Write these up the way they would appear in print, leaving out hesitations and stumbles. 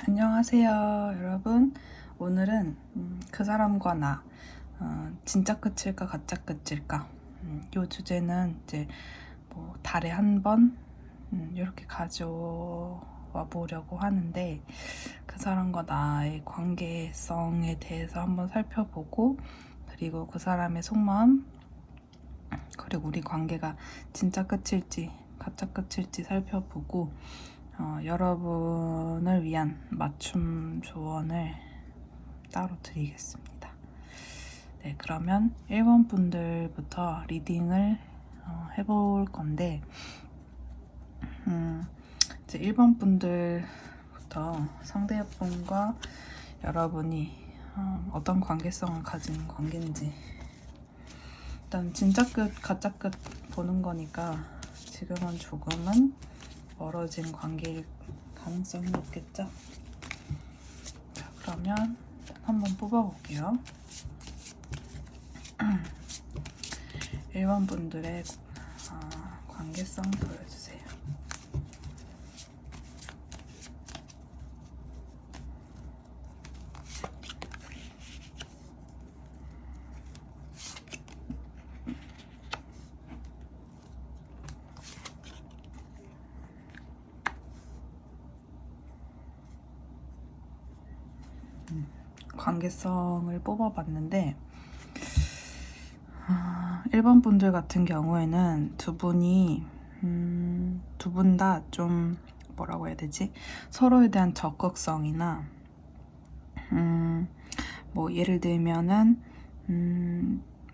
안녕하세요, 여러분. 오늘은 그 사람과 나, 진짜 끝일까 가짜 끝일까? 이 주제는 이제 뭐 달에 한 번 이렇게 가져와 보려고 하는데, 그 사람과 나의 관계성에 대해서 한번 살펴보고, 그리고 그 사람의 속마음, 그리고 우리 관계가 진짜 끝일지 가짜 끝일지 살펴보고, 여러분을 위한 맞춤 조언을 따로 드리겠습니다. 네, 그러면 1번 분들부터 리딩을 해볼 건데, 이제 1번 분들부터 상대분과 여러분이 어떤 관계성을 가진 관계인지, 일단 진짜 끝, 가짜 끝 보는 거니까 지금은 조금은 멀어진 관계일 가능성이 높겠죠? 자, 그러면 한번 뽑아볼게요. 1번 분들의 관계성 보여주세요. 관계성을 뽑아봤는데 1번 분들 같은 경우에는 두 분이 두 분 다 좀 뭐라고 해야 되지? 서로에 대한 적극성이나 뭐 예를 들면은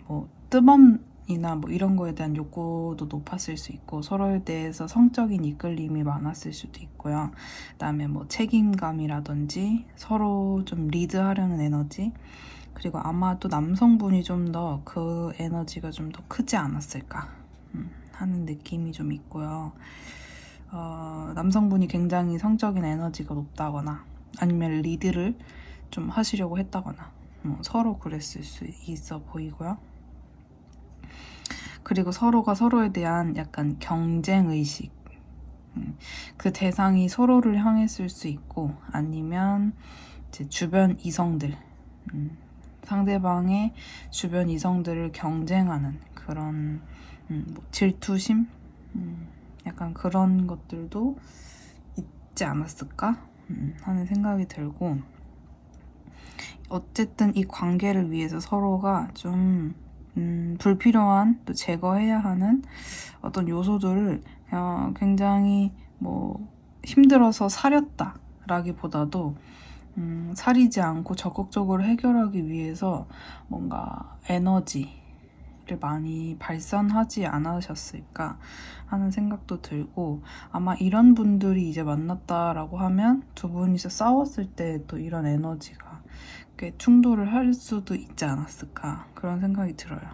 뭐 뜨밤이나 뭐 이런 거에 대한 욕구도 높았을 수 있고, 서로에 대해서 성적인 이끌림이 많았을 수도 있고요. 그다음에 뭐 책임감이라든지 서로 좀 리드하려는 에너지, 그리고 아마도 남성분이 좀 더 그 에너지가 좀 더 크지 않았을까 하는 느낌이 좀 있고요. 남성분이 굉장히 성적인 에너지가 높다거나 아니면 리드를 좀 하시려고 했다거나 서로 그랬을 수 있어 보이고요. 그리고 서로가 서로에 대한 약간 경쟁의식, 그 대상이 서로를 향했을 수 있고, 아니면 이제 주변 이성들, 상대방의 주변 이성들을 경쟁하는 그런 뭐 질투심, 약간 그런 것들도 있지 않았을까 하는 생각이 들고, 어쨌든 이 관계를 위해서 서로가 좀 불필요한 또 제거해야 하는 어떤 요소들을 굉장히 뭐 힘들어서 사렸다 라기보다도 사리지 않고 적극적으로 해결하기 위해서 뭔가 에너지를 많이 발산하지 않으셨을까 하는 생각도 들고, 아마 이런 분들이 이제 만났다라고 하면 두 분이서 싸웠을 때 또 이런 에너지가 꽤 충돌을 할 수도 있지 않았을까 그런 생각이 들어요.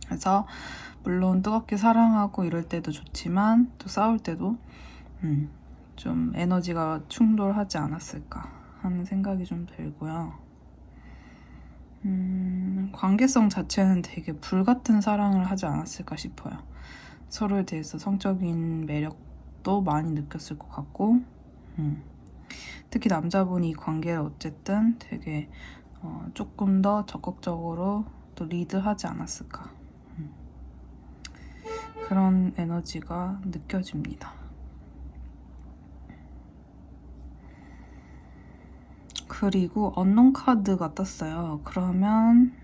그래서 물론 뜨겁게 사랑하고 이럴 때도 좋지만 또 싸울 때도 좀 에너지가 충돌하지 않았을까 하는 생각이 좀 들고요. 관계성 자체는 되게 불같은 사랑을 하지 않았을까 싶어요. 서로에 대해서 성적인 매력도 많이 느꼈을 것 같고, 특히 남자분이 이 관계를 어쨌든 되게 조금 더 적극적으로 또 리드하지 않았을까, 그런 에너지가 느껴집니다. 그리고 언론 카드가 떴어요. 그러면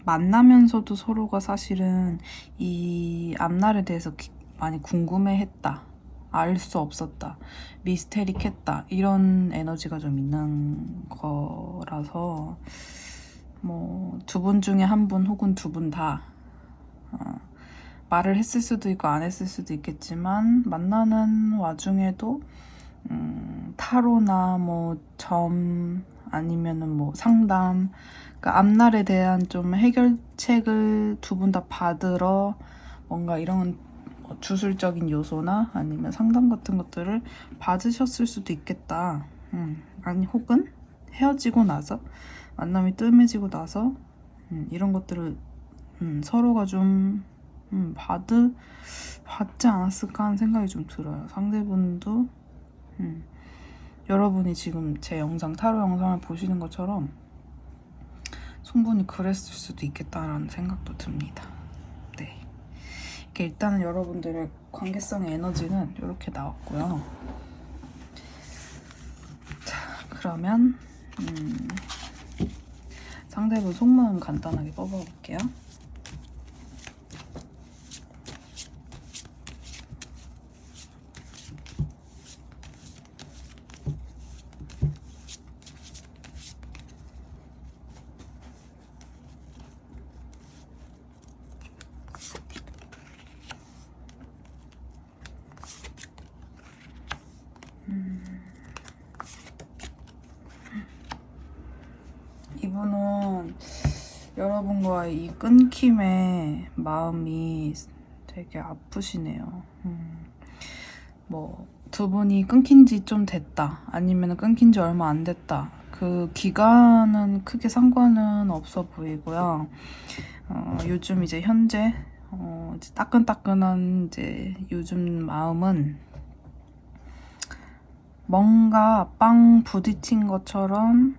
만나면서도 서로가 사실은 이 앞날에 대해서 많이 궁금해했다, 알 수 없었다, 미스테릭했다, 이런 에너지가 좀 있는 거라서 뭐 두 분 중에 한 분 혹은 두 분 다 말을 했을 수도 있고 안 했을 수도 있겠지만, 만나는 와중에도 타로나 뭐 점 아니면은 뭐 상담, 그러니까 앞날에 대한 좀 해결책을 두 분 다 받으러 뭔가 이런 주술적인 요소나 아니면 상담 같은 것들을 받으셨을 수도 있겠다. 아니 혹은 헤어지고 나서, 만남이 뜸해지고 나서 이런 것들을 서로가 좀 받지 않았을까 하는 생각이 좀 들어요. 상대분도 여러분이 지금 제 타로 영상을 보시는 것처럼 충분히 그랬을 수도 있겠다라는 생각도 듭니다. 네. 이렇게 일단은 여러분들의 관계성의 에너지는 이렇게 나왔고요. 자, 그러면 상대분 속마음 간단하게 뽑아볼게요. 이분은 여러분과의 이 끊김에 마음이 되게 아프시네요. 뭐 두 분이 끊긴 지 좀 됐다, 아니면 끊긴 지 얼마 안 됐다, 그 기간은 크게 상관은 없어 보이고요. 요즘 이제 현재 이제 따끈따끈한 이제 요즘 마음은 뭔가 빵 부딪힌 것처럼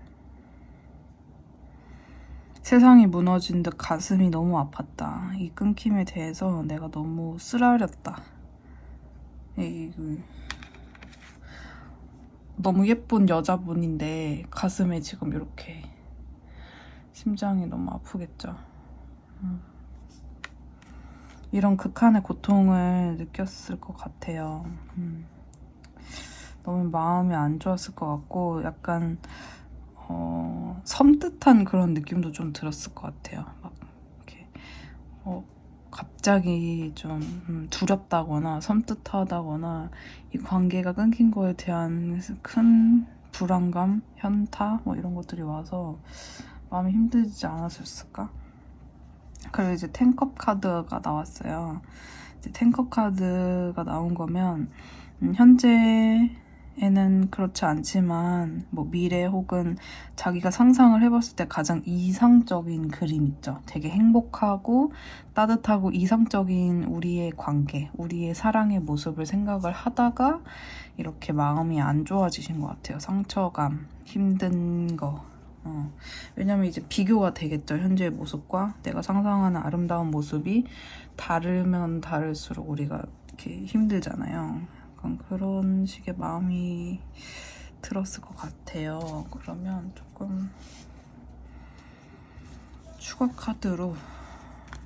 세상이 무너진 듯 가슴이 너무 아팠다. 이 끊김에 대해서 내가 너무 쓰라렸다. 너무 예쁜 여자분인데 가슴에 지금 이렇게 심장이 너무 아프겠죠. 이런 극한의 고통을 느꼈을 것 같아요. 너무 마음이 안 좋았을 것 같고 약간 섬뜩한 그런 느낌도 좀 들었을 것 같아요. 막 이렇게 갑자기 좀 두렵다거나 섬뜩하다거나 이 관계가 끊긴 거에 대한 큰 불안감, 현타 뭐 이런 것들이 와서 마음이 힘들지 않았을까? 그리고 이제 텐컵 카드가 나왔어요. 이제 텐컵 카드가 나온 거면 현재에는 그렇지 않지만 뭐 미래 혹은 자기가 상상을 해봤을 때 가장 이상적인 그림 있죠. 되게 행복하고 따뜻하고 이상적인 우리의 관계, 우리의 사랑의 모습을 생각을 하다가 이렇게 마음이 안 좋아지신 것 같아요. 상처감, 힘든 거. 왜냐면 이제 비교가 되겠죠. 현재의 모습과 내가 상상하는 아름다운 모습이 다르면 다를수록 우리가 이렇게 힘들잖아요. 약간 그런 식의 마음이 들었을 것 같아요. 그러면 조금 추가 카드로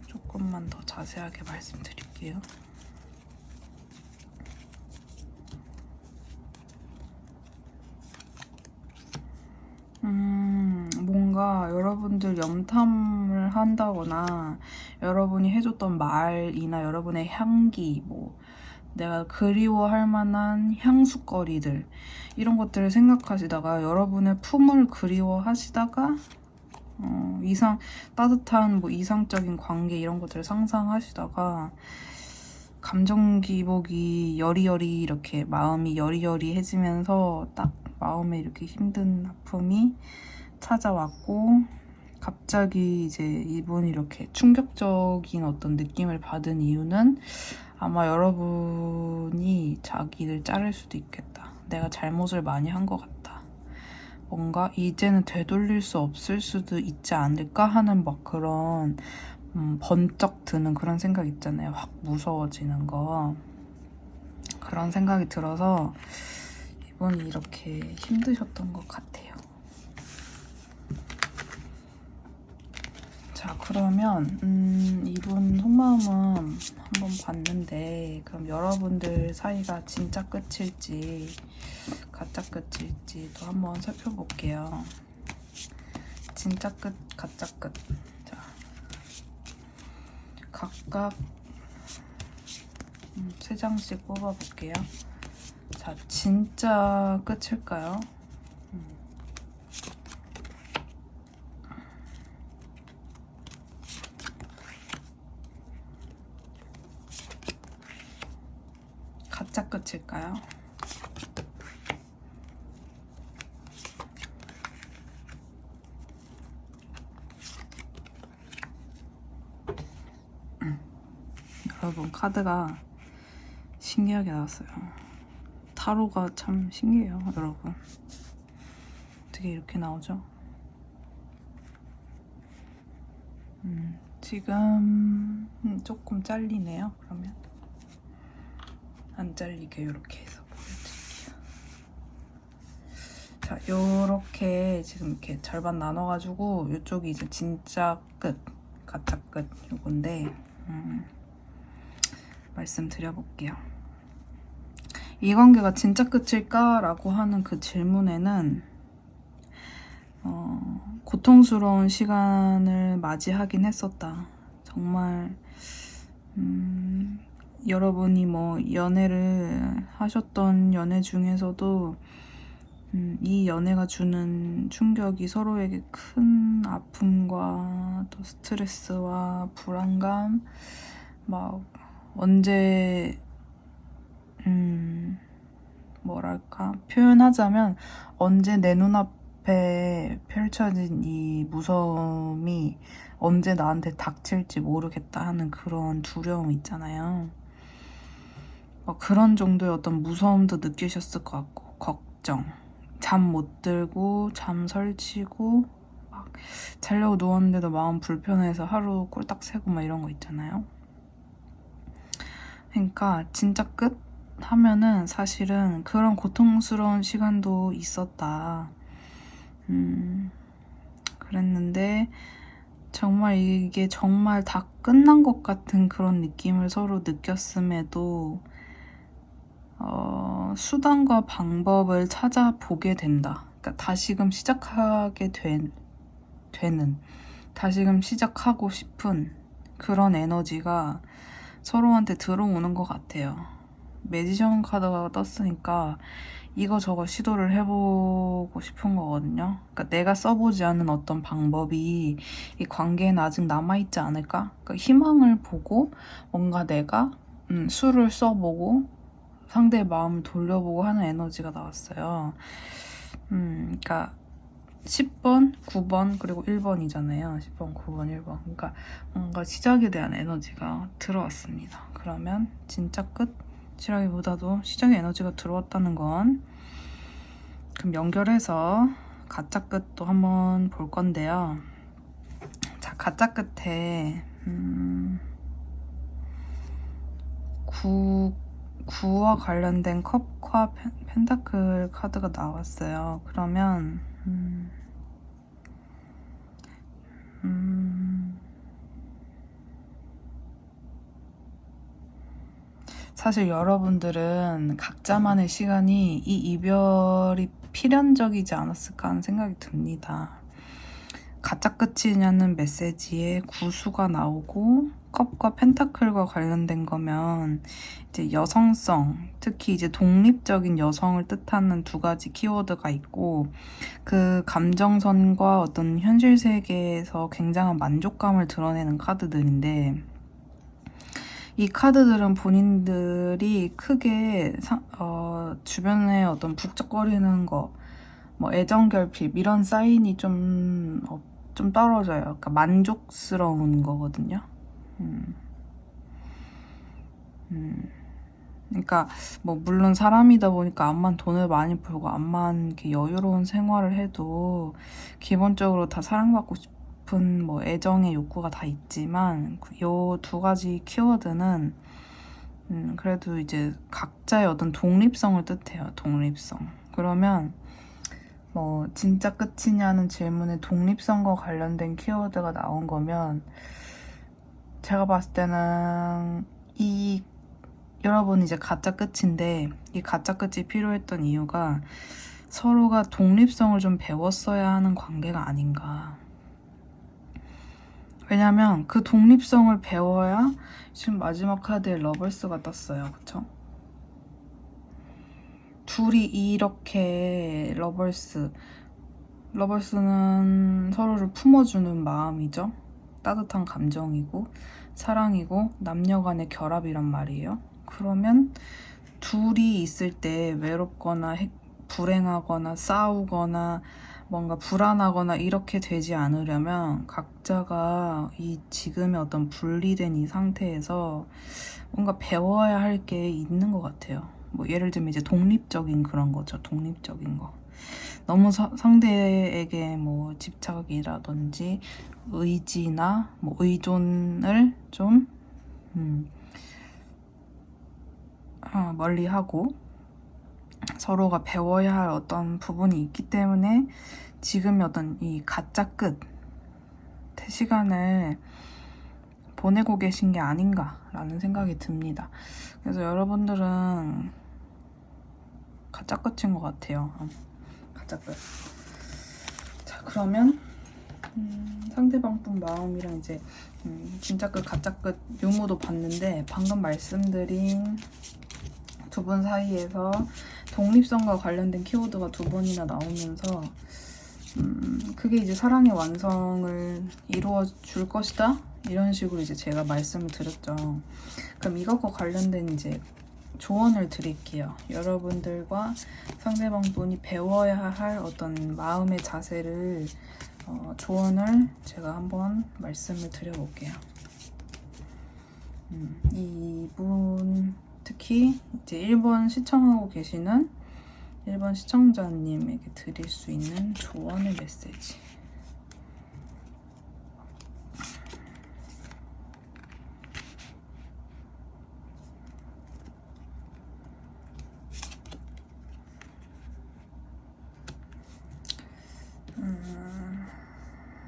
조금만 더 자세하게 말씀드릴게요. 뭔가 여러분들 염탐을 한다거나 여러분이 해줬던 말이나 여러분의 향기, 뭐 내가 그리워할 만한 향수거리들 이런 것들을 생각하시다가 여러분의 품을 그리워하시다가 따뜻한 뭐 이상적인 관계 이런 것들을 상상하시다가 감정 기복이 여리여리 이렇게 마음이 여리여리해지면서 딱 마음에 이렇게 힘든 아픔이 찾아왔고 갑자기 이제 이분이 이렇게 충격적인 어떤 느낌을 받은 이유는 아마 여러분이 자기를 자를 수도 있겠다. 내가 잘못을 많이 한 것 같다. 뭔가 이제는 되돌릴 수 없을 수도 있지 않을까 하는 막 그런 번쩍 드는 그런 생각 있잖아요. 확 무서워지는 거. 그런 생각이 들어서 이분이 이렇게 힘드셨던 것 같아요. 자, 그러면 이분 속마음은 한번 봤는데 그럼 여러분들 사이가 진짜 끝일지 가짜 끝일지도 한번 살펴볼게요. 진짜 끝, 가짜 끝. 자, 각각 3장씩 뽑아볼게요. 자, 진짜 끝일까요? 가짜 끝일까요? 여러분, 카드가 신기하게 나왔어요. 타로가 참 신기해요, 여러분. 어떻게 이렇게 나오죠? 지금 조금 잘리네요. 그러면 안 잘리게 이렇게 해서 보여드릴게요. 자, 요렇게 지금 이렇게 절반 나눠가지고 이쪽이 이제 진짜 끝, 가짜 끝 요건데 말씀드려볼게요. 이 관계가 진짜 끝일까? 라고 하는 그 질문에는 고통스러운 시간을 맞이하긴 했었다. 정말 여러분이 뭐 연애를 하셨던 연애 중에서도 이 연애가 주는 충격이 서로에게 큰 아픔과 또 스트레스와 불안감, 막 언제 뭐랄까 표현하자면 언제 내 눈앞에 펼쳐진 이 무서움이 언제 나한테 닥칠지 모르겠다 하는 그런 두려움 있잖아요. 그런 정도의 어떤 무서움도 느끼셨을 것 같고, 걱정, 잠 못 들고 잠 설치고 막 자려고 누웠는데도 마음 불편해서 하루 꼴딱 새고 막 이런 거 있잖아요. 그러니까 진짜 끝 하면은 사실은 그런 고통스러운 시간도 있었다. 그랬는데 정말 이게 정말 다 끝난 것 같은 그런 느낌을 서로 느꼈음에도 수단과 방법을 찾아보게 된다. 그러니까 다시금 시작하게 되는, 다시금 시작하고 싶은 그런 에너지가 서로한테 들어오는 것 같아요. 매지션 카드가 떴으니까 이거저거 시도를 해보고 싶은 거거든요. 그러니까 내가 써보지 않은 어떤 방법이 이 관계에는 아직 남아있지 않을까? 그러니까 희망을 보고 뭔가 내가 수를 써보고 상대의 마음을 돌려보고 하는 에너지가 나왔어요. 그러니까 10번, 9번, 그리고 1번이잖아요. 10번, 9번, 1번. 그러니까 뭔가 시작에 대한 에너지가 들어왔습니다. 그러면 진짜 끝이라기보다도 시작의 에너지가 들어왔다는 건 그럼 연결해서 가짜 끝도 한번 볼 건데요. 자, 가짜 끝에 9와 관련된 컵과 펜타클 카드가 나왔어요. 그러면 사실 여러분들은 각자만의 시간이 이 이별이 필연적이지 않았을까 하는 생각이 듭니다. 가짜 끝이냐는 메시지에 구수가 나오고 컵과 펜타클과 관련된 거면 이제 여성성, 특히 이제 독립적인 여성을 뜻하는 두 가지 키워드가 있고 그 감정선과 어떤 현실 세계에서 굉장한 만족감을 드러내는 카드들인데 이 카드들은 본인들이 크게 주변에 어떤 북적거리는 거, 뭐 애정결핍 이런 사인이 좀 떨어져요. 그러니까 만족스러운 거거든요. 그러니까 뭐 물론 사람이다 보니까 암만 돈을 많이 벌고 암만 이렇게 여유로운 생활을 해도 기본적으로 다 사랑받고 싶은 뭐 애정의 욕구가 다 있지만 요 두 가지 키워드는 그래도 이제 각자의 어떤 독립성을 뜻해요. 독립성. 그러면 뭐 진짜 끝이냐는 질문에 독립성과 관련된 키워드가 나온 거면 제가 봤을 때는 이 여러분 이제 가짜 끝인데 이 가짜 끝이 필요했던 이유가 서로가 독립성을 좀 배웠어야 하는 관계가 아닌가. 왜냐면 그 독립성을 배워야 지금 마지막 카드에 러벌스가 떴어요. 그쵸? 둘이 이렇게 러벌스는 서로를 품어주는 마음이죠. 따뜻한 감정이고 사랑이고 남녀 간의 결합이란 말이에요. 그러면 둘이 있을 때 외롭거나 불행하거나 싸우거나 뭔가 불안하거나 이렇게 되지 않으려면 각자가 이 지금의 어떤 분리된 이 상태에서 뭔가 배워야 할 게 있는 것 같아요. 뭐 예를 들면 이제 독립적인 그런 거죠. 독립적인 거. 너무 상대에게 뭐 집착이라든지 의지나 뭐 의존을 좀 멀리하고 서로가 배워야 할 어떤 부분이 있기 때문에 지금의 어떤 이 가짜 끝 시간을 보내고 계신 게 아닌가라는 생각이 듭니다. 그래서 여러분들은 가짜 끝인 것 같아요. 가짜 끝. 자, 그러면 상대방 분 마음이랑 이제 진짜 끝, 가짜 끝 유무도 봤는데 방금 말씀드린 두 분 사이에서 독립성과 관련된 키워드가 두 번이나 나오면서 그게 이제 사랑의 완성을 이루어 줄 것이다? 이런 식으로 이제 제가 말씀을 드렸죠. 그럼 이것과 관련된 이제 조언을 드릴게요. 여러분들과 상대방 분이 배워야 할 어떤 마음의 자세를 조언을 제가 한번 말씀을 드려볼게요. 이분 특히 이제 1번 시청하고 계시는 1번 시청자님에게 드릴 수 있는 조언의 메시지.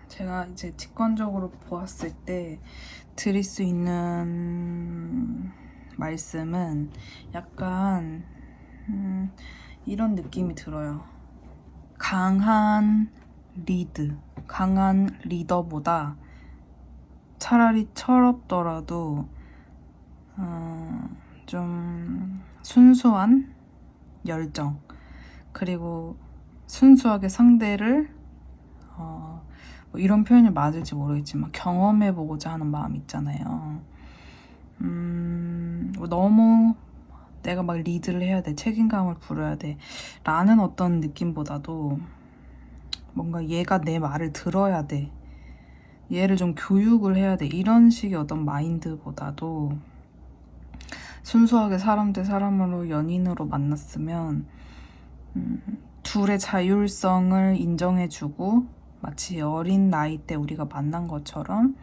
제가 이제 직관적으로 보았을 때 드릴 수 있는 말씀은 약간 이런 느낌이 들어요. 강한 리더보다 차라리 철없더라도 좀 순수한 열정, 그리고 순수하게 상대를 뭐 이런 표현이 맞을지 모르겠지만 경험해보고자 하는 마음 있잖아요. 너무 내가 막 리드를 해야 돼, 책임감을 부려야 돼 라는 어떤 느낌보다도 뭔가 얘가 내 말을 들어야 돼, 얘를 좀 교육을 해야 돼, 이런 식의 어떤 마인드보다도 순수하게 사람 대 사람으로 연인으로 만났으면 둘의 자율성을 인정해주고 마치 어린 나이 때 우리가 만난 것처럼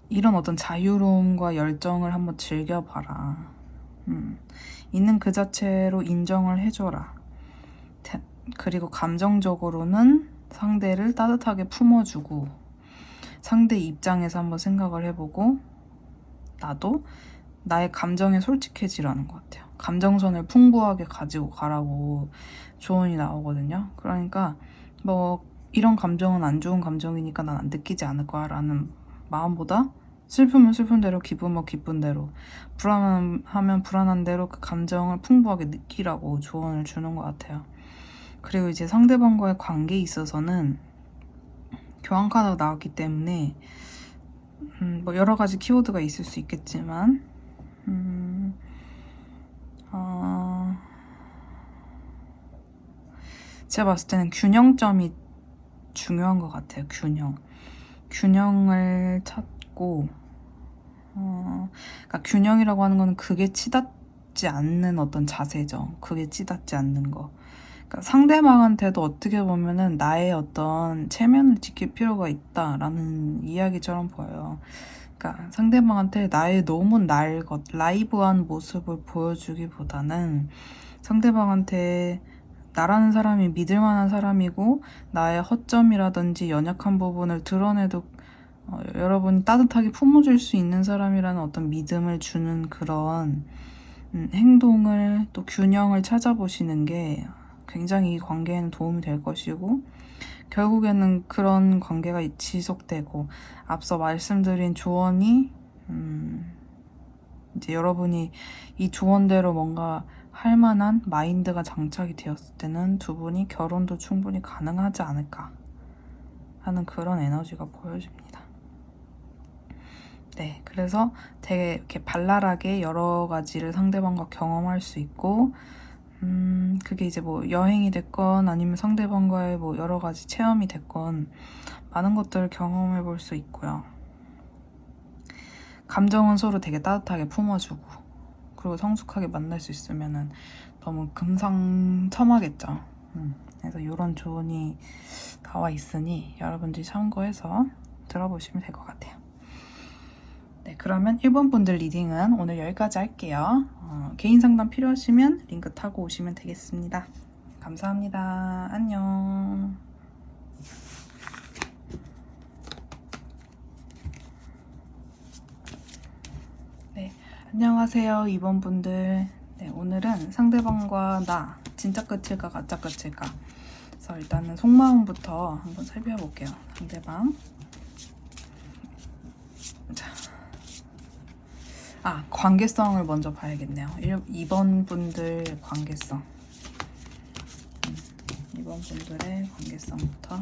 이런 어떤 자유로움과 열정을 한번 즐겨봐라. 있는 그 자체로 인정을 해줘라. 그리고 감정적으로는 상대를 따뜻하게 품어주고 상대 입장에서 한번 생각을 해보고 나도 나의 감정에 솔직해지라는 것 같아요. 감정선을 풍부하게 가지고 가라고 조언이 나오거든요. 그러니까 뭐 이런 감정은 안 좋은 감정이니까 난 안 느끼지 않을 거야 라는 마음보다 슬프면 슬픈 대로, 기쁘면 기쁜 대로, 불안하면 불안한 대로 그 감정을 풍부하게 느끼라고 조언을 주는 것 같아요. 그리고 이제 상대방과의 관계에 있어서는 교환 카드가 나왔기 때문에 뭐 여러 가지 키워드가 있을 수 있겠지만 제가 봤을 때는 균형점이 중요한 것 같아요. 균형을 찾고 그러니까 균형이라고 하는 거는 극에 치닫지 않는 어떤 자세죠. 극에 치닫지 않는 거. 그러니까 상대방한테도 어떻게 보면은 나의 어떤 체면을 지킬 필요가 있다라는 이야기처럼 보여요. 그러니까 상대방한테 나의 너무 라이브한 모습을 보여주기보다는 상대방한테 나라는 사람이 믿을 만한 사람이고 나의 허점이라든지 연약한 부분을 드러내도 여러분이 따뜻하게 품어줄 수 있는 사람이라는 어떤 믿음을 주는 그런 행동을, 또 균형을 찾아보시는 게 굉장히 이 관계에는 도움이 될 것이고, 결국에는 그런 관계가 지속되고, 앞서 말씀드린 조언이 이제 여러분이 이 조언대로 뭔가 할 만한 마인드가 장착이 되었을 때는 두 분이 결혼도 충분히 가능하지 않을까 하는 그런 에너지가 보여집니다. 네, 그래서 되게 이렇게 발랄하게 여러 가지를 상대방과 경험할 수 있고, 그게 이제 뭐 여행이 됐건 아니면 상대방과의 뭐 여러 가지 체험이 됐건 많은 것들을 경험해 볼 수 있고요. 감정은 서로 되게 따뜻하게 품어주고, 그리고 성숙하게 만날 수 있으면은 너무 금상첨화겠죠. 그래서 이런 조언이 나와 있으니 여러분들이 참고해서 들어보시면 될 것 같아요. 네, 그러면 1번 분들 리딩은 오늘 여기까지 할게요. 개인 상담 필요하시면 링크 타고 오시면 되겠습니다. 감사합니다. 안녕. 네, 안녕하세요. 2번 분들. 네, 오늘은 상대방과 나 진짜 끝일까 가짜 끝일까. 그래서 일단은 속마음부터 한번 살펴볼게요. 상대방. 자, 관계성을 먼저 봐야겠네요. 2번 분들 관계성. 2번 분들의 관계성부터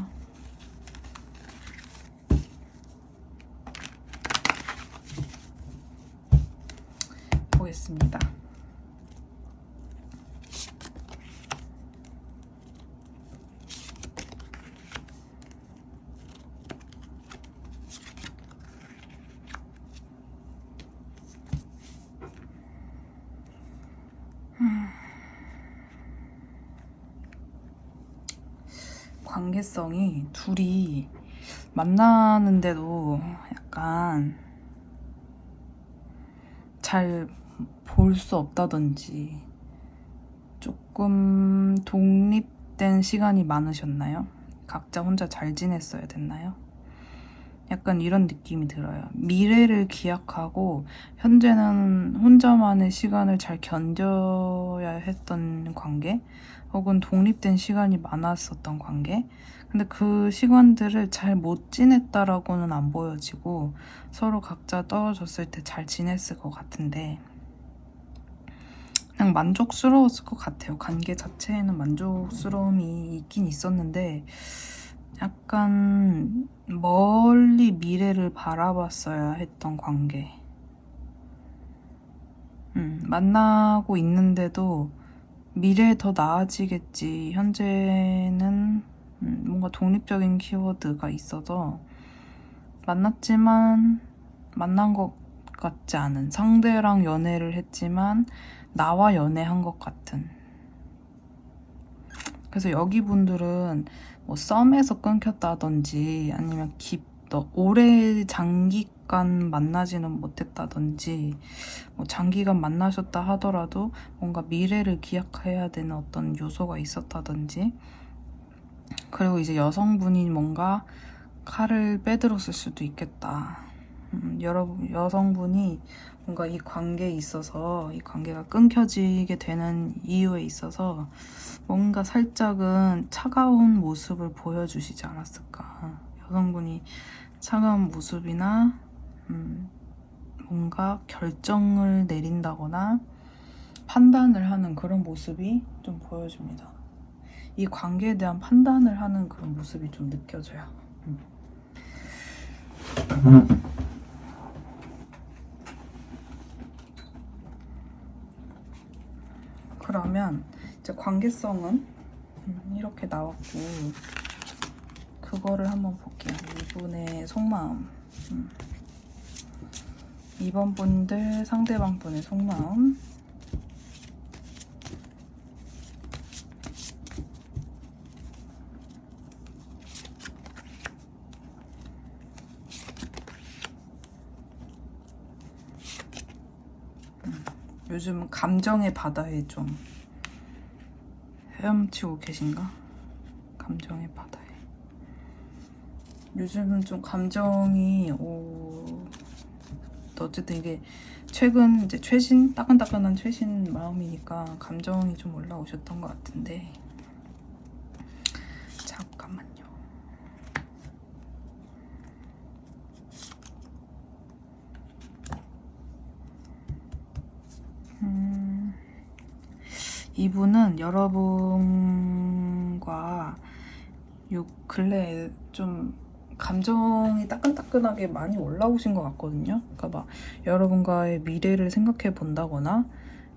보겠습니다. 관계성이 둘이 만나는데도 약간 잘 볼 수 없다든지 조금 독립된 시간이 많으셨나요? 각자 혼자 잘 지냈어야 됐나요? 약간 이런 느낌이 들어요. 미래를 기약하고 현재는 혼자만의 시간을 잘 견뎌야 했던 관계, 혹은 독립된 시간이 많았었던 관계. 근데 그 시간들을 잘 못 지냈다라고는 안 보여지고 서로 각자 떨어졌을 때 잘 지냈을 것 같은데 그냥 만족스러웠을 것 같아요. 관계 자체에는 만족스러움이 있긴 있었는데 약간 멀리 미래를 바라봤어야 했던 관계. 만나고 있는데도 미래에 더 나아지겠지. 현재는 뭔가 독립적인 키워드가 있어서 만났지만 만난 것 같지 않은, 상대랑 연애를 했지만 나와 연애한 것 같은. 그래서 여기 분들은 뭐 썸에서 끊겼다든지 아니면 오래 장기간 만나지는 못했다든지 뭐 장기간 만나셨다 하더라도 뭔가 미래를 기약해야 되는 어떤 요소가 있었다든지, 그리고 이제 여성분이 뭔가 칼을 빼들었을 수도 있겠다. 여성분이 뭔가 이 관계에 있어서 이 관계가 끊겨지게 되는 이유에 있어서 뭔가 살짝은 차가운 모습을 보여주시지 않았을까. 여성분이 차가운 모습이나 뭔가 결정을 내린다거나 판단을 하는 그런 모습이 좀 보여집니다. 이 관계에 대한 판단을 하는 그런 모습이 좀 느껴져요. 그러면 이제 관계성은 이렇게 나왔고, 그거를 한번 볼게요. 이분의 속마음. 2번 분들 상대방 분의 속마음. 요즘 감정의 바다에 좀 헤엄치고 계신가? 감정의 바다에. 요즘은 좀 감정이 어쨌든 이게 최근 이제 최신 따끈따끈한 최신 마음이니까 감정이 좀 올라오셨던 것 같은데, 잠깐만요. 이분은 여러분과 요 근래에 좀 감정이 따끈따끈하게 많이 올라오신 것 같거든요. 그러니까 막 여러분과의 미래를 생각해 본다거나,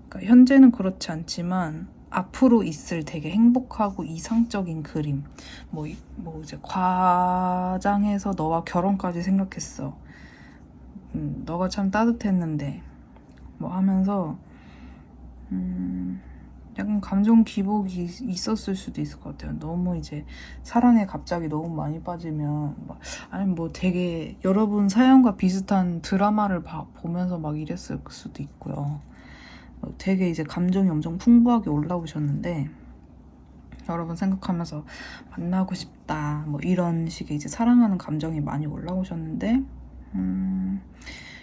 그러니까 현재는 그렇지 않지만 앞으로 있을 되게 행복하고 이상적인 그림, 뭐 이제 과장해서 너와 결혼까지 생각했어. 너가 참 따뜻했는데 뭐 하면서 약간 감정 기복이 있었을 수도 있을 것 같아요. 너무 이제 사랑에 갑자기 너무 많이 빠지면 아니 뭐 되게 여러분 사연과 비슷한 드라마를 보면서 막 이랬을 수도 있고요. 되게 이제 감정이 엄청 풍부하게 올라오셨는데 여러분 생각하면서 만나고 싶다 뭐 이런 식의 이제 사랑하는 감정이 많이 올라오셨는데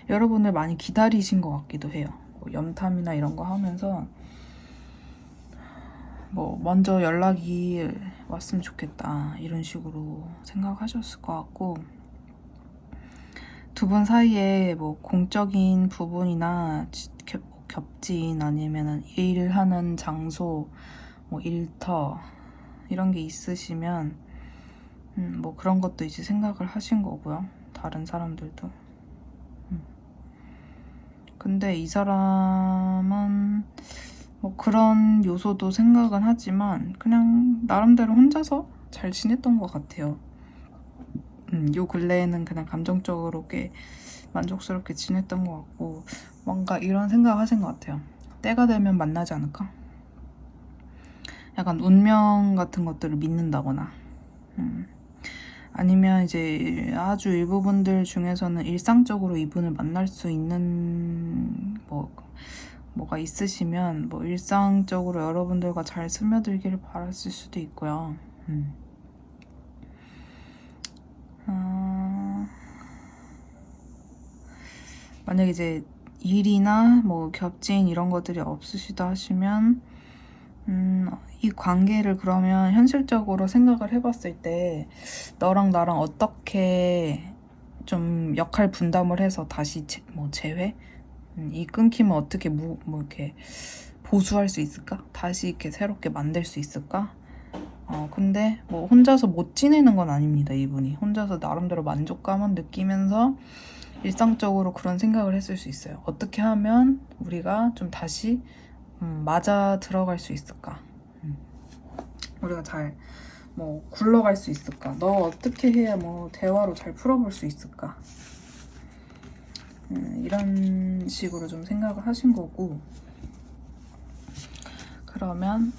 여러분을 많이 기다리신 것 같기도 해요. 뭐 염탐이나 이런 거 하면서 뭐 먼저 연락이 왔으면 좋겠다 이런 식으로 생각하셨을 것 같고 두 분 사이에 뭐 공적인 부분이나 겹진 아니면은 일하는 장소 뭐 일터 이런 게 있으시면 뭐 그런 것도 이제 생각을 하신 거고요. 다른 사람들도. 근데 이 사람은 뭐 그런 요소도 생각은 하지만 그냥 나름대로 혼자서 잘 지냈던 것 같아요. 요 근래에는 그냥 감정적으로 꽤 만족스럽게 지냈던 것 같고 뭔가 이런 생각 하신 것 같아요. 때가 되면 만나지 않을까? 약간 운명 같은 것들을 믿는다거나 아니면 이제 아주 일부분들 중에서는 일상적으로 이분을 만날 수 있는 뭐가 있으시면 뭐 일상적으로 여러분들과 잘 스며들기를 바랐을 수도 있고요. 만약에 이제 일이나 뭐 겹친 이런 것들이 없으시다 하시면 이 관계를 그러면 현실적으로 생각을 해봤을 때 너랑 나랑 어떻게 좀 역할 분담을 해서 다시 재회? 이 끊기면 어떻게 뭐 이렇게 보수할 수 있을까? 다시 이렇게 새롭게 만들 수 있을까? 근데 뭐 혼자서 못 지내는 건 아닙니다. 이분이 혼자서 나름대로 만족감은 느끼면서 일상적으로 그런 생각을 했을 수 있어요. 어떻게 하면 우리가 좀 다시 맞아 들어갈 수 있을까? 우리가 잘 뭐 굴러갈 수 있을까? 너 어떻게 해야 뭐 대화로 잘 풀어볼 수 있을까? 이런 식으로 좀 생각을 하신 거고 그러면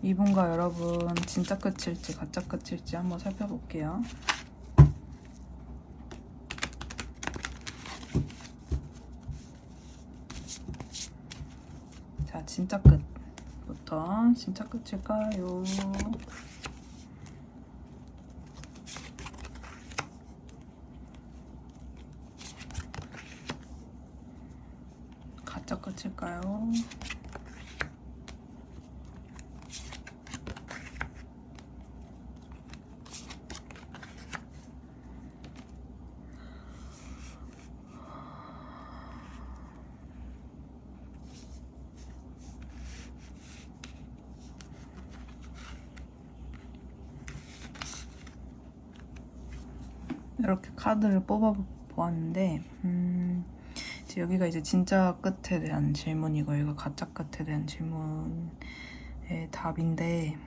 이분과 여러분 진짜 끝일지 가짜 끝일지 한번 살펴볼게요. 자, 진짜 끝부터 진짜 끝일까요? 가짜 끝일까요? 이렇게 카드를 뽑아 보았는데 이제 여기가 이제 진짜 끝에 대한 질문이고 여기가 가짜 끝에 대한 질문의 답인데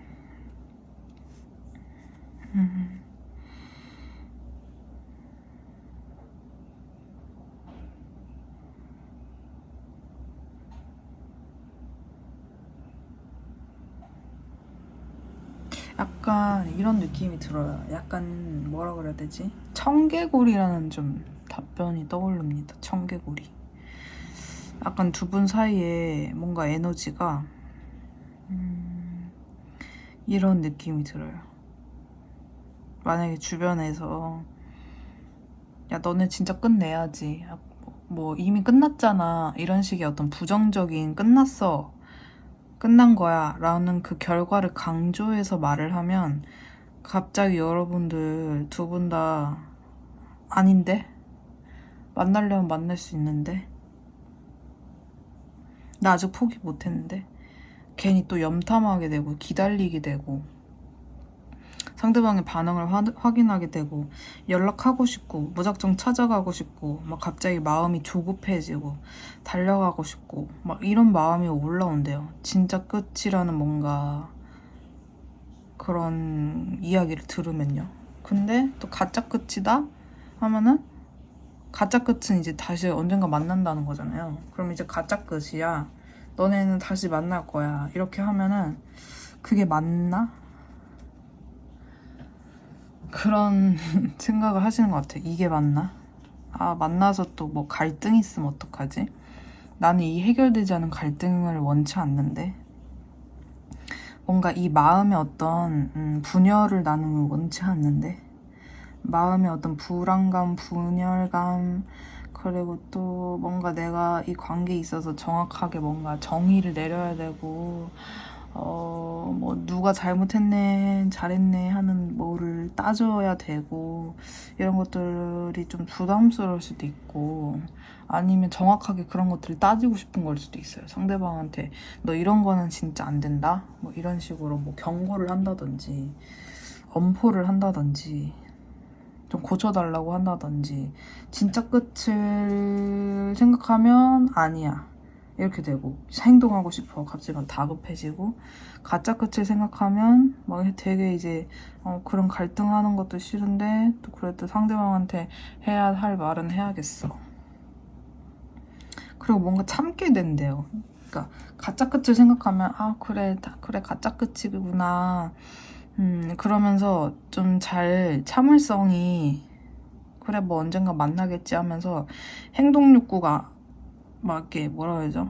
약간 이런 느낌이 들어요. 약간 뭐라 그래야 되지? 청개구리라는 좀 답변이 떠오릅니다. 청개구리. 약간 두 분 사이에 뭔가 에너지가 이런 느낌이 들어요. 만약에 주변에서 야 너네 진짜 끝내야지 뭐 이미 끝났잖아 이런 식의 어떤 부정적인 끝난 거야 라는 그 결과를 강조해서 말을 하면 갑자기 여러분들 두 분 다 아닌데? 만나려면 만날 수 있는데? 나 아직 포기 못했는데? 괜히 또 염탐하게 되고 기다리게 되고 상대방의 반응을 확인하게 되고 연락하고 싶고 무작정 찾아가고 싶고 막 갑자기 마음이 조급해지고 달려가고 싶고 막 이런 마음이 올라온대요. 진짜 끝이라는 뭔가 그런 이야기를 들으면요. 근데 또 가짜 끝이다 하면은 가짜 끝은 이제 다시 언젠가 만난다는 거잖아요. 그럼 이제 가짜 끝이야. 너네는 다시 만날 거야. 이렇게 하면은 그게 맞나? 그런 생각을 하시는 것 같아요. 이게 맞나? 아, 만나서 또 뭐 갈등이 있으면 어떡하지? 나는 이 해결되지 않은 갈등을 원치 않는데. 뭔가 이 마음의 어떤 분열을 나는 원치 않는데. 마음의 어떤 불안감, 분열감, 그리고 또 뭔가 내가 이 관계에 있어서 정확하게 뭔가 정의를 내려야 되고, 뭐 누가 잘못했네, 잘했네 하는 뭐를 따져야 되고, 이런 것들이 좀 부담스러울 수도 있고, 아니면 정확하게 그런 것들을 따지고 싶은 걸 수도 있어요. 상대방한테 너 이런 거는 진짜 안 된다? 뭐 이런 식으로 뭐 경고를 한다든지, 엄포를 한다든지, 좀 고쳐달라고 한다든지, 진짜 끝을 생각하면 아니야 이렇게 되고, 행동하고 싶어 갑자기 막 다급해지고, 가짜 끝을 생각하면 막 되게 이제 그런 갈등하는 것도 싫은데 또 그래도 상대방한테 해야 할 말은 해야겠어. 그리고 뭔가 참게 된대요. 그러니까 가짜 끝을 생각하면 아 그래 그래 가짜 끝이구나, 그러면서 좀 잘 참을성이, 그래 뭐 언젠가 만나겠지 하면서 행동 욕구가 막 이렇게 뭐라 그러죠?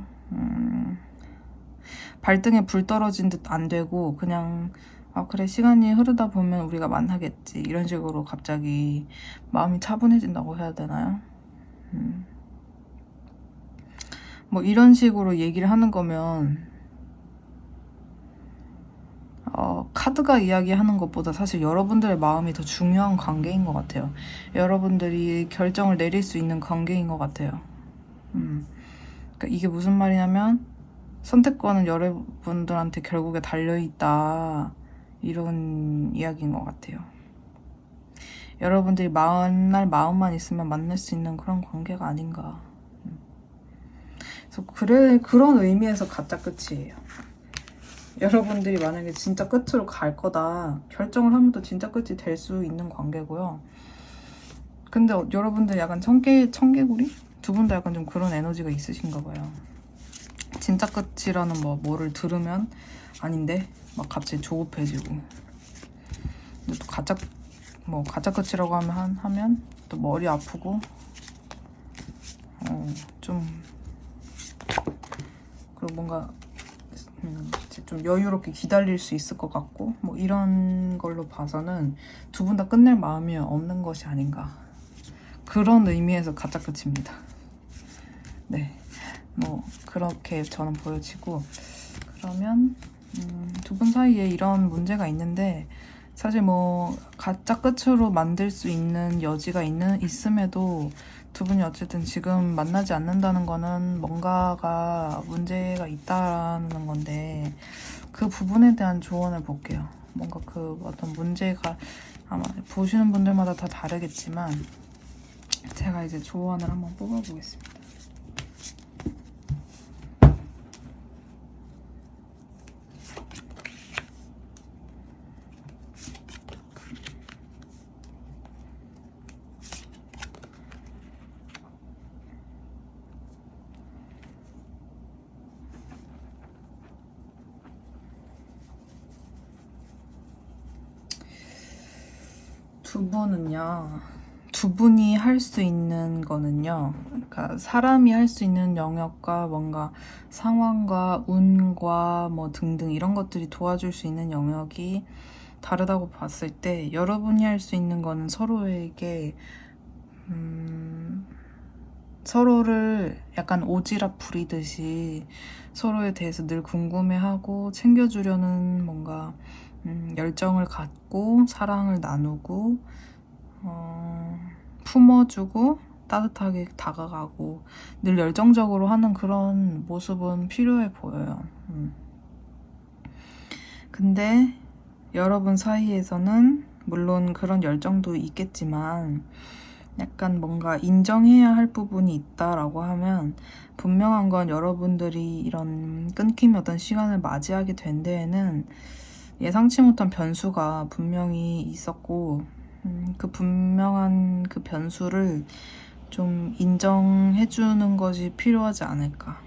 발등에 불 떨어진 듯 안 되고, 그냥 아 그래 시간이 흐르다 보면 우리가 만나겠지 이런 식으로 갑자기 마음이 차분해진다고 해야 되나요? 뭐 이런 식으로 얘기를 하는 거면 카드가 이야기하는 것보다 사실 여러분들의 마음이 더 중요한 관계인 것 같아요. 여러분들이 결정을 내릴 수 있는 관계인 것 같아요. 그러니까 이게 무슨 말이냐면, 선택권은 여러분들한테 결국에 달려있다, 이런 이야기인 것 같아요. 여러분들이 만날 마음만 있으면 만날 수 있는 그런 관계가 아닌가. 그래서 그런 의미에서 가짜 끝이에요. 여러분들이 만약에 진짜 끝으로 갈 거다 결정을 하면 또 진짜 끝이 될 수 있는 관계고요. 근데 여러분들 약간 청개구리? 두 분 다 약간 좀 그런 에너지가 있으신가 봐요. 진짜 끝이라는 뭐를 들으면 아닌데 막 갑자기 조급해지고, 근데 또 가짜 끝이라고 하면 또 머리 아프고, 좀 그리고 뭔가 좀 여유롭게 기다릴 수 있을 것 같고, 뭐 이런 걸로 봐서는 두 분 다 끝낼 마음이 없는 것이 아닌가, 그런 의미에서 가짜 끝입니다. 네, 뭐 그렇게 저는 보여지고, 그러면 두 분 사이에 이런 문제가 있는데, 사실 뭐 가짜 끝으로 만들 수 있는 여지가 있음에도 두 분이 어쨌든 지금 만나지 않는다는 거는 뭔가가 문제가 있다는 건데, 그 부분에 대한 조언을 볼게요. 뭔가 그 어떤 문제가 아마 보시는 분들마다 다 다르겠지만, 제가 이제 조언을 한번 뽑아보겠습니다. 두 분이 할 수 있는 거는요, 그러니까 사람이 할 수 있는 영역과 뭔가 상황과 운과 뭐 등등 이런 것들이 도와줄 수 있는 영역이 다르다고 봤을 때, 여러분이 할 수 있는 거는 서로에게 서로를 약간 오지랖 부리듯이 서로에 대해서 늘 궁금해하고 챙겨주려는 뭔가 열정을 갖고 사랑을 나누고 품어주고 따뜻하게 다가가고 늘 열정적으로 하는 그런 모습은 필요해 보여요. 근데 여러분 사이에서는 물론 그런 열정도 있겠지만, 약간 뭔가 인정해야 할 부분이 있다라고 하면, 분명한 건 여러분들이 이런 끊김의 어떤 시간을 맞이하게 된 데에는 예상치 못한 변수가 분명히 있었고, 그 분명한 그 변수를 좀 인정해주는 것이 필요하지 않을까.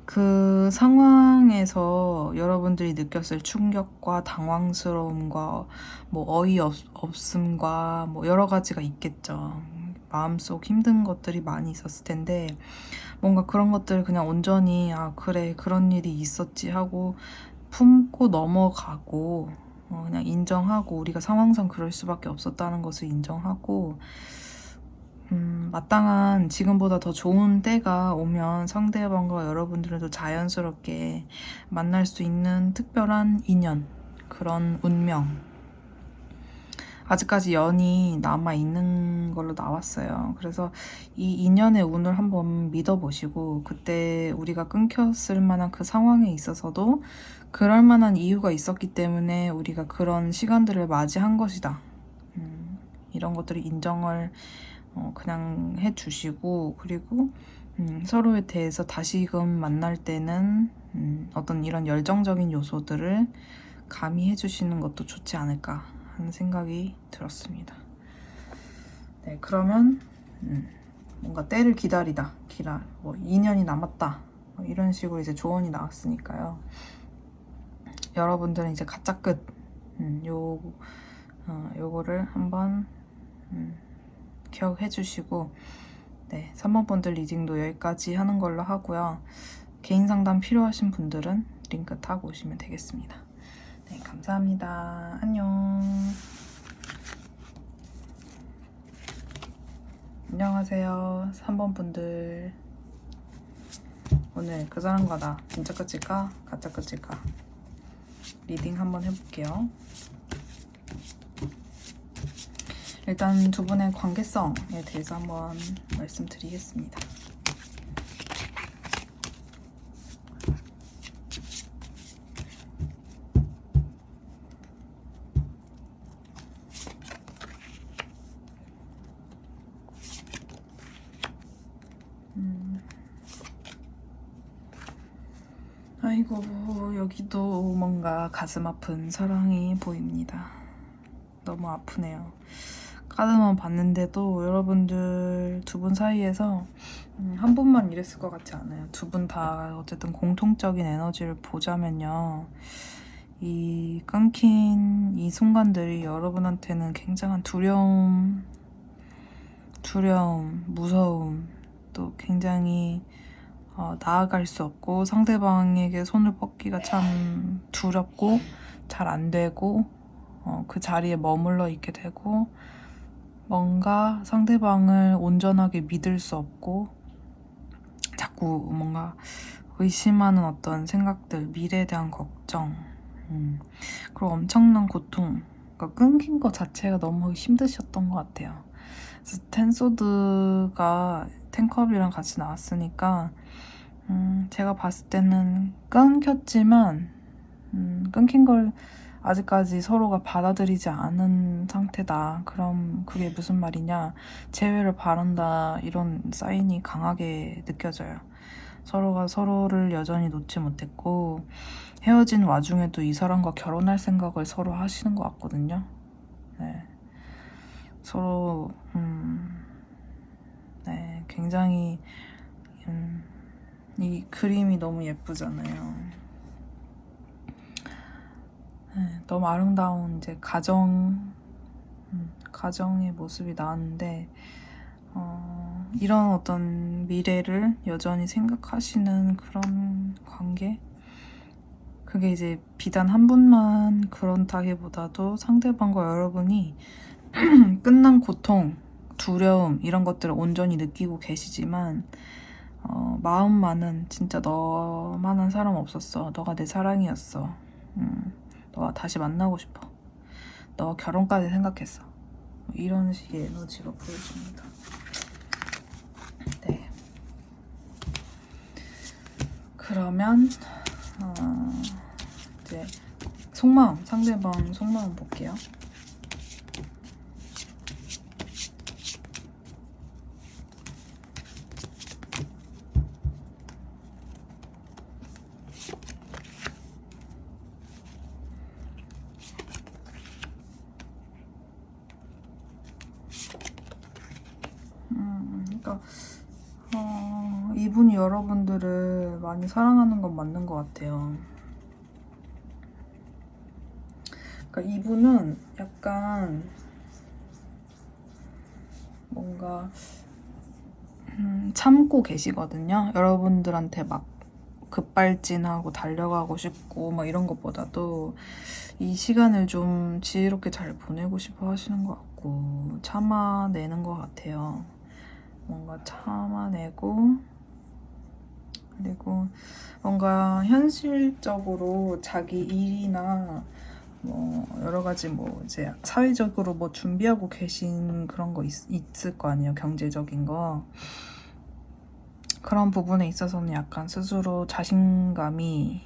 그 상황에서 여러분들이 느꼈을 충격과 당황스러움과 뭐 어이없음과 뭐 여러 가지가 있겠죠. 마음속 힘든 것들이 많이 있었을 텐데 뭔가 그런 것들을 그냥 온전히 아 그래 그런 일이 있었지 하고 품고 넘어가고 그냥 인정하고 우리가 상황상 그럴 수밖에 없었다는 것을 인정하고 마땅한 지금보다 더 좋은 때가 오면 상대방과 여러분들도 자연스럽게 만날 수 있는 특별한 인연, 그런 운명. 아직까지 연이 남아있는 걸로 나왔어요. 그래서 이 인연의 운을 한번 믿어보시고 그때 우리가 끊겼을 만한 그 상황에 있어서도 그럴 만한 이유가 있었기 때문에 우리가 그런 시간들을 맞이한 것이다. 이런 것들을 인정을 그냥 해주시고 그리고 서로에 대해서 다시금 만날 때는 어떤 이런 열정적인 요소들을 가미해 주시는 것도 좋지 않을까 하는 생각이 들었습니다. 네, 그러면 뭔가 때를 기다리다, 뭐 2년이 남았다 뭐 이런 식으로 이제 조언이 나왔으니까요. 여러분들은 이제 가짜 끝 요거를 한번 기억해 주시고 네, 3번 본드 리딩도 여기까지 하는 걸로 하고요. 개인 상담 필요하신 분들은 링크 타고 오시면 되겠습니다. 네, 감사합니다. 안녕. 안녕하세요. 3번 분들. 오늘 그 사람과 나 진짜 끝일까? 가짜 끝일까? 리딩 한번 해볼게요. 일단 두 분의 관계성에 대해서 한번 말씀드리겠습니다. 아이고, 여기도 뭔가 가슴 아픈 사랑이 보입니다. 너무 아프네요. 카드만 봤는데도 여러분들 두 분 사이에서 한 분만 이랬을 것 같지 않아요. 두 분 다 어쨌든 공통적인 에너지를 보자면요. 이 끊긴 이 순간들이 여러분한테는 굉장한 두려움, 무서움, 또 굉장히 나아갈 수 없고 상대방에게 손을 뻗기가 참 두렵고 잘 안 되고 그 자리에 머물러 있게 되고 뭔가 상대방을 온전하게 믿을 수 없고 자꾸 뭔가 의심하는 어떤 생각들, 미래에 대한 걱정 그리고 엄청난 고통, 그러니까 끊긴 것 자체가 너무 힘드셨던 것 같아요. 그래서 텐소드가 텐컵이랑 같이 나왔으니까 제가 봤을 때는 끊겼지만 끊긴 걸 아직까지 서로가 받아들이지 않은 상태다. 그럼 그게 무슨 말이냐? 재회를 바란다 이런 사인이 강하게 느껴져요. 서로가 서로를 여전히 놓지 못했고 헤어진 와중에도 이 사람과 결혼할 생각을 서로 하시는 것 같거든요. 네. 서로 네, 굉장히 이 그림이 너무 예쁘잖아요. 네, 너무 아름다운 이제 가정의 모습이 나왔는데 이런 어떤 미래를 여전히 생각하시는 그런 관계? 그게 이제 비단 한 분만 그렇다기보다도 상대방과 여러분이 끝난 고통, 두려움 이런 것들을 온전히 느끼고 계시지만 마음만은 진짜 너만한 사람 없었어. 너가 내 사랑이었어. 너와 다시 만나고 싶어. 너와 결혼까지 생각했어. 이런 식의 에너지가 보여집니다. 네. 그러면 이제 상대방 속마음 볼게요. 그러니까 이분이 여러분들을 많이 사랑하는 건 맞는 것 같아요. 그러니까 이분은 약간 뭔가 참고 계시거든요. 여러분들한테 막 급발진하고 달려가고 싶고 막 이런 것보다도 이 시간을 좀 지혜롭게 잘 보내고 싶어 하시는 것 같고 참아내는 것 같아요. 뭔가 참아내고 그리고 뭔가 현실적으로 자기 일이나 뭐 여러 가지 뭐 이제 사회적으로 뭐 준비하고 계신 그런 거 있을 거 아니에요. 경제적인 거. 그런 부분에 있어서는 약간 스스로 자신감이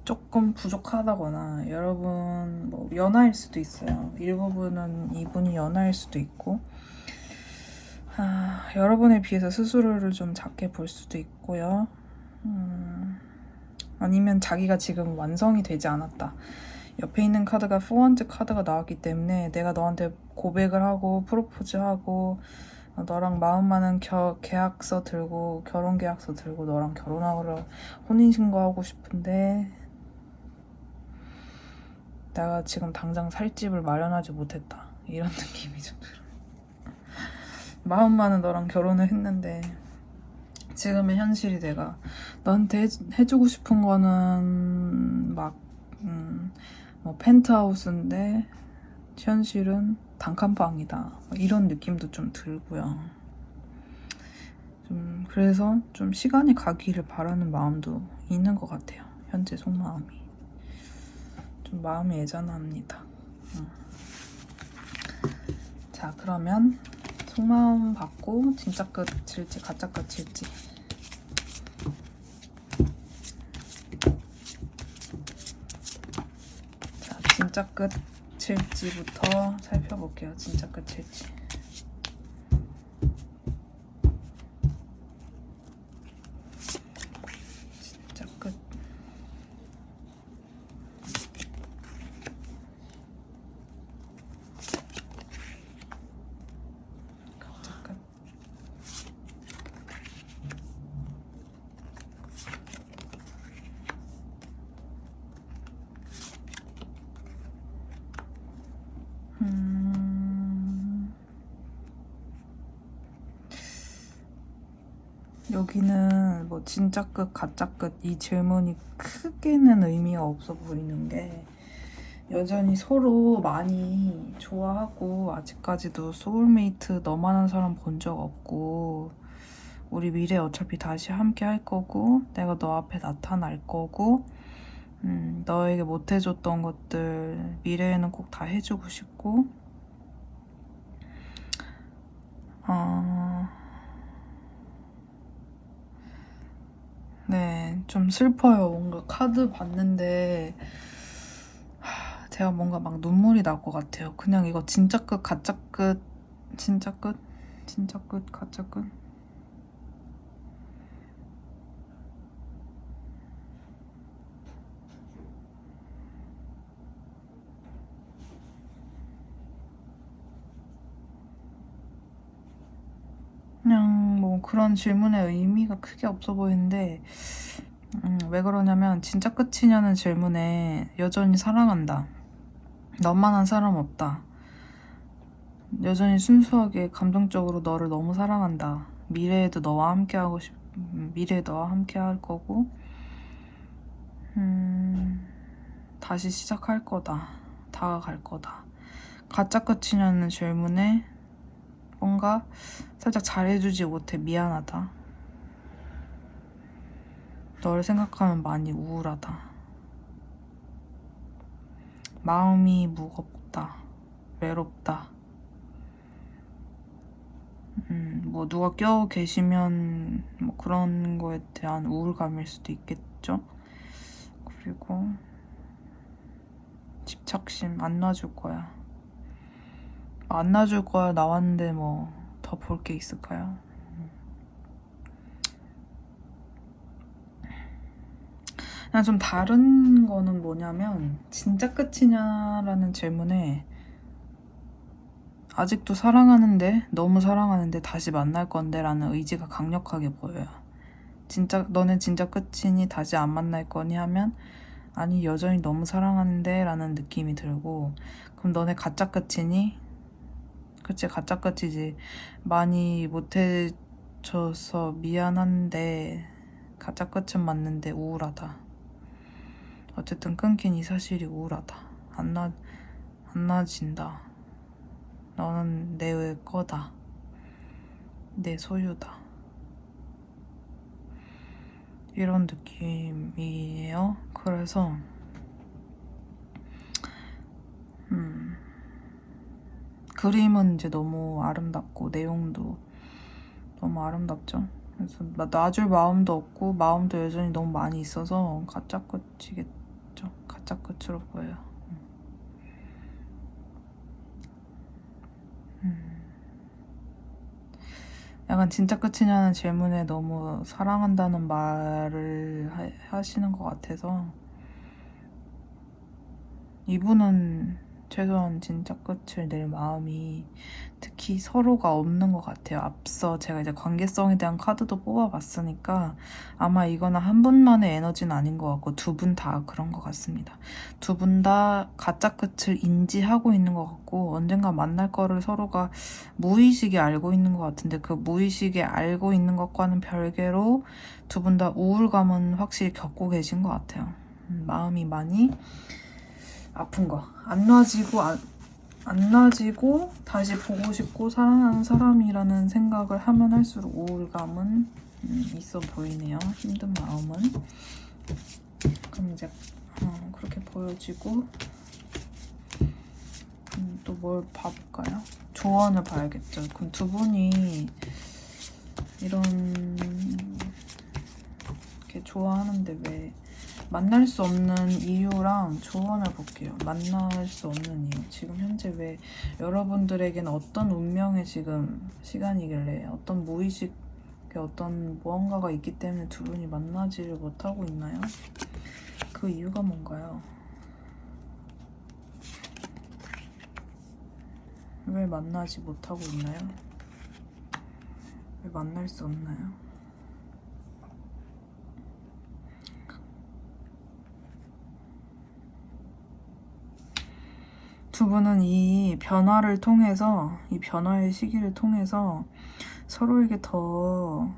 조금 부족하다거나 여러분 뭐 연하일 수도 있어요. 일부분은 이분이 연하일 수도 있고 여러분에 비해서 스스로를 좀 작게 볼 수도 있고요. 아니면 자기가 지금 완성이 되지 않았다. 옆에 있는 카드가 포원트 카드가 나왔기 때문에 내가 너한테 고백을 하고 프로포즈하고 너랑 마음 맞는 계약서 들고 결혼 계약서 들고 너랑 결혼하고 혼인신고하고 싶은데 내가 지금 당장 살 집을 마련하지 못했다. 이런 느낌이 좀 들어. 마음만은 너랑 결혼을 했는데 지금의 현실이 내가 너한테 해주고 싶은 거는 막 뭐 펜트하우스인데 현실은 단칸방이다. 이런 느낌도 좀 들고요. 좀 그래서 좀 시간이 가기를 바라는 마음도 있는 것 같아요. 현재 속마음이 좀 마음이 애잔합니다. 자, 그러면 속마음 받고 진짜 끝일지 가짜 끝일지 자, 진짜 끝일지부터 살펴볼게요. 진짜 끝일지. 진짜 끝. 가짜 끝. 여기는 뭐 진짜 끝, 가짜 끝 이 질문이 크게는 의미가 없어 보이는 게 여전히 서로 많이 좋아하고 아직까지도 소울메이트 너만한 사람 본 적 없고 우리 미래 어차피 다시 함께 할 거고 내가 너 앞에 나타날 거고 너에게 못 해줬던 것들 미래에는 꼭 다 해주고 싶고 네, 좀 슬퍼요. 뭔가 카드 봤는데 제가 뭔가 막 눈물이 날 것 같아요. 그냥 이거 진짜 끝, 가짜 끝, 진짜 끝, 진짜 끝, 가짜 끝. 그냥 뭐 그런 질문의 의미가 크게 없어 보이는데 왜 그러냐면 진짜 끝이냐는 질문에 여전히 사랑한다. 너만한 사람 없다. 여전히 순수하게 감정적으로 너를 너무 사랑한다. 미래에도 너와 함께 하고 미래에 너와 함께 할 거고 다시 시작할 거다. 다가갈 거다. 가짜 끝이냐는 질문에 뭔가 살짝 잘해주지 못해 미안하다. 너를 생각하면 많이 우울하다. 마음이 무겁다. 외롭다. 뭐 누가 껴 계시면 뭐 그런 거에 대한 우울감일 수도 있겠죠. 그리고 집착심 안 놔줄 거야. 안 놔줄 거야 나왔는데 뭐 더 볼 게 있을까요? 그냥 좀 다른 거는 뭐냐면 진짜 끝이냐라는 질문에 아직도 사랑하는데, 너무 사랑하는데 다시 만날 건데 라는 의지가 강력하게 보여요. 진짜 너네 진짜 끝이니 다시 안 만날 거니 하면 아니 여전히 너무 사랑하는데 라는 느낌이 들고, 그럼 너네 가짜 끝이니? 그치, 가짜 끝이지. 많이 못해줘서 미안한데 가짜 끝은 맞는데 우울하다. 어쨌든 끊긴 이 사실이 우울하다. 안 나아진다. 너는 내 거다. 내 소유다. 이런 느낌이에요. 그래서 그림은 이제 너무 아름답고 내용도 너무 아름답죠. 그래서 놔줄 마음도 없고 마음도 여전히 너무 많이 있어서 가짜 끝이겠죠. 가짜 끝으로 보여요. 약간 진짜 끝이냐는 질문에 너무 사랑한다는 말을 하시는 것 같아서, 이분은 최소한 진짜 끝을 낼 마음이 특히 서로가 없는 것 같아요. 앞서 제가 이제 관계성에 대한 카드도 뽑아봤으니까 아마 이거는 한 분만의 에너지는 아닌 것 같고 두 분 다 그런 것 같습니다. 두 분 다 가짜 끝을 인지하고 있는 것 같고 언젠가 만날 거를 서로가 무의식에 알고 있는 것 같은데, 그 무의식에 알고 있는 것과는 별개로 두 분 다 우울감은 확실히 겪고 계신 것 같아요. 마음이 많이 아픈 거. 안 놔지고 다시 보고 싶고 사랑하는 사람이라는 생각을 하면 할수록 우울감은 있어 보이네요. 힘든 마음은. 그럼 이제 그렇게 보여지고, 또 뭘 봐볼까요? 조언을 봐야겠죠. 그럼 두 분이 이렇게 좋아하는데 왜 만날 수 없는 이유랑 조언을 볼게요. 만날 수 없는 이유. 지금 현재 왜 여러분들에게는 어떤 운명의 지금 시간이길래 어떤 무의식의 어떤 무언가가 있기 때문에 두 분이 만나지를 못하고 있나요? 그 이유가 뭔가요? 왜 만나지 못하고 있나요? 왜 만날 수 없나요? 두 분은 이 변화를 통해서, 이 변화의 시기를 통해서 서로에게 더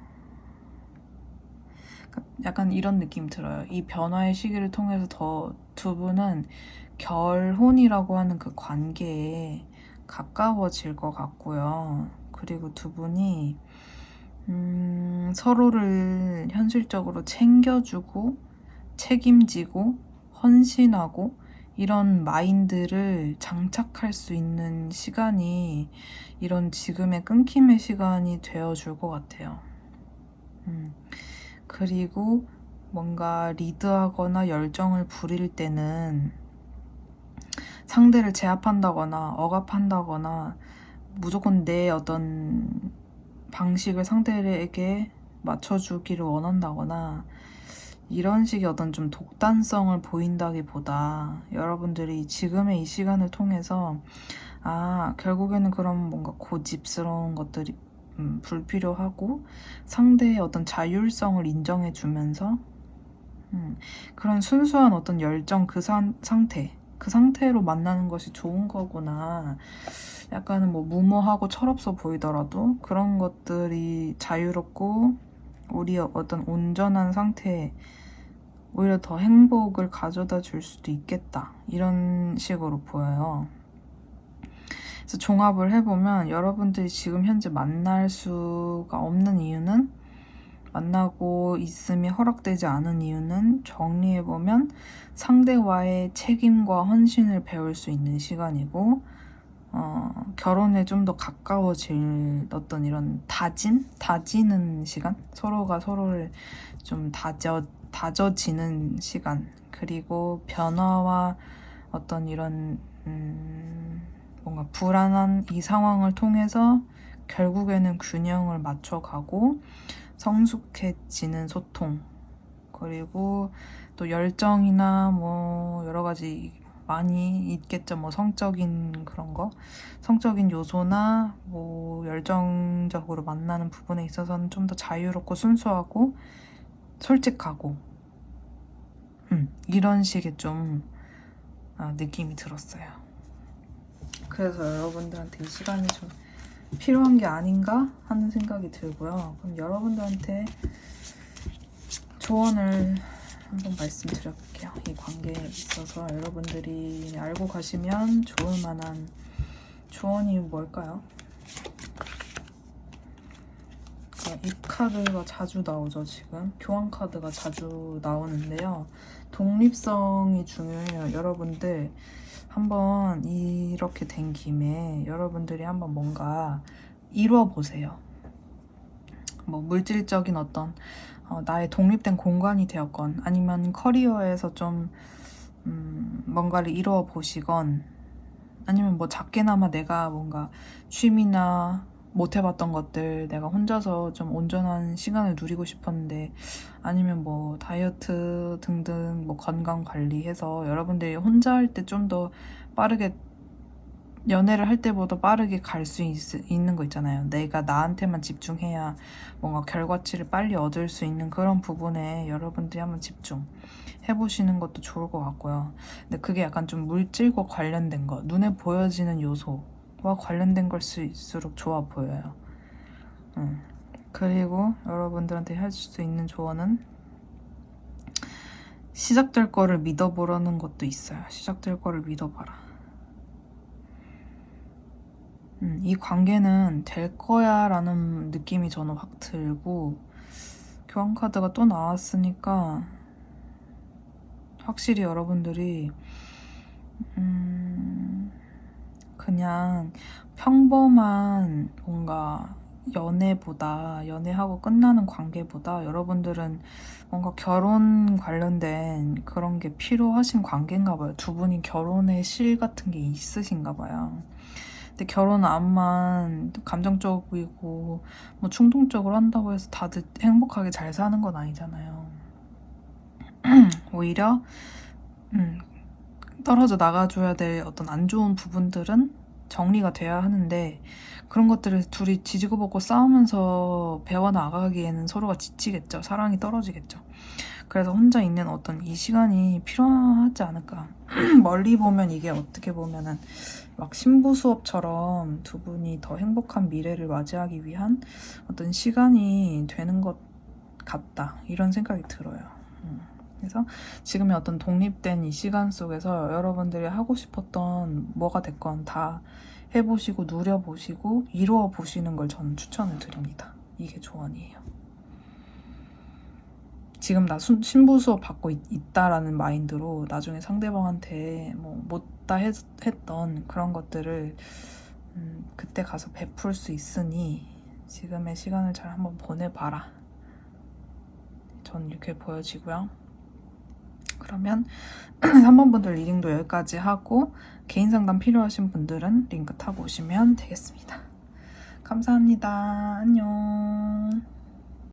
약간 이런 느낌 들어요. 이 변화의 시기를 통해서 더 두 분은 결혼이라고 하는 그 관계에 가까워질 것 같고요. 그리고 두 분이 서로를 현실적으로 챙겨주고 책임지고 헌신하고 이런 마인드를 장착할 수 있는 시간이 이런 지금의 끊김의 시간이 되어줄 것 같아요. 그리고 뭔가 리드하거나 열정을 부릴 때는 상대를 제압한다거나 억압한다거나 무조건 내 어떤 방식을 상대에게 맞춰주기를 원한다거나 이런 식의 어떤 좀 독단성을 보인다기보다 여러분들이 지금의 이 시간을 통해서 결국에는 그런 뭔가 고집스러운 것들이 불필요하고 상대의 어떤 자율성을 인정해주면서 그런 순수한 어떤 열정 그 상태로 만나는 것이 좋은 거구나. 약간은 뭐 무모하고 철없어 보이더라도 그런 것들이 자유롭고 우리의 어떤 온전한 상태에 오히려 더 행복을 가져다 줄 수도 있겠다. 이런 식으로 보여요. 그래서 종합을 해보면 여러분들이 지금 현재 만날 수가 없는 이유는, 만나고 있음이 허락되지 않은 이유는, 정리해보면 상대와의 책임과 헌신을 배울 수 있는 시간이고, 결혼에 좀 더 가까워질 어떤 이런 다지는 시간? 서로가 서로를 좀 다져지는 시간. 그리고 변화와 어떤 이런 뭔가 불안한 이 상황을 통해서 결국에는 균형을 맞춰가고 성숙해지는 소통, 그리고 또 열정이나 뭐 여러 가지 많이 있겠죠. 뭐 성적인 그런 거, 성적인 요소나 뭐 열정적으로 만나는 부분에 있어서는 좀 더 자유롭고 순수하고 솔직하고 이런 식의 좀 느낌이 들었어요. 그래서 여러분들한테 이 시간이 좀 필요한 게 아닌가 하는 생각이 들고요. 그럼 여러분들한테 조언을 한번 말씀드려볼게요. 이 관계에 있어서 여러분들이 알고 가시면 좋을 만한 조언이 뭘까요? 이 카드가 자주 나오죠. 지금 교환 카드가 자주 나오는데요. 독립성이 중요해요. 여러분들 한번 이렇게 된 김에 여러분들이 한번 뭔가 이루어보세요. 뭐 물질적인 어떤 나의 독립된 공간이 되었건 아니면 커리어에서 좀 뭔가를 이루어 보시건 아니면 뭐 작게나마 내가 뭔가 취미나 못 해봤던 것들 내가 혼자서 좀 온전한 시간을 누리고 싶었는데 아니면 뭐 다이어트 등등 뭐 건강 관리해서 여러분들이 혼자 할 때 좀 더 빠르게 연애를 할 때보다 빠르게 갈 수 있는 거 있잖아요. 내가 나한테만 집중해야 뭔가 결과치를 빨리 얻을 수 있는 그런 부분에 여러분들이 한번 집중해보시는 것도 좋을 것 같고요. 근데 그게 약간 좀 물질과 관련된 거, 눈에 보여지는 요소와 관련된 걸수록 좋아 보여요. 그리고 여러분들한테 할 수 있는 조언은 시작될 거를 믿어보라는 것도 있어요. 시작될 거를 믿어봐라. 이 관계는 될 거야 라는 느낌이 저는 확 들고 교환 카드가 또 나왔으니까 확실히 여러분들이 그냥 평범한 뭔가 연애하고 끝나는 관계보다 여러분들은 뭔가 결혼 관련된 그런 게 필요하신 관계인가 봐요. 두 분이 결혼의 실 같은 게 있으신가 봐요. 근데 결혼 암만 감정적이고 뭐 충동적으로 한다고 해서 다들 행복하게 잘 사는 건 아니잖아요. 오히려 떨어져 나가줘야 될 어떤 안 좋은 부분들은 정리가 돼야 하는데 그런 것들을 둘이 지지고 볶고 싸우면서 배워나가기에는 서로가 지치겠죠. 사랑이 떨어지겠죠. 그래서 혼자 있는 어떤 이 시간이 필요하지 않을까. 멀리 보면 이게 어떻게 보면은 막 신부 수업처럼 두 분이 더 행복한 미래를 맞이하기 위한 어떤 시간이 되는 것 같다. 이런 생각이 들어요. 그래서 지금의 어떤 독립된 이 시간 속에서 여러분들이 하고 싶었던 뭐가 됐건 다 해보시고 누려보시고 이루어보시는 걸 저는 추천을 드립니다. 이게 조언이에요. 지금 나 신부 수업 받고 있다라는 마인드로 나중에 상대방한테 뭐 못다 했던 그런 것들을 그때 가서 베풀 수 있으니 지금의 시간을 잘 한번 보내봐라. 전 이렇게 보여지고요. 그러면 3번 분들 리딩도 여기까지 하고 개인 상담 필요하신 분들은 링크 타고 오시면 되겠습니다. 감사합니다. 안녕.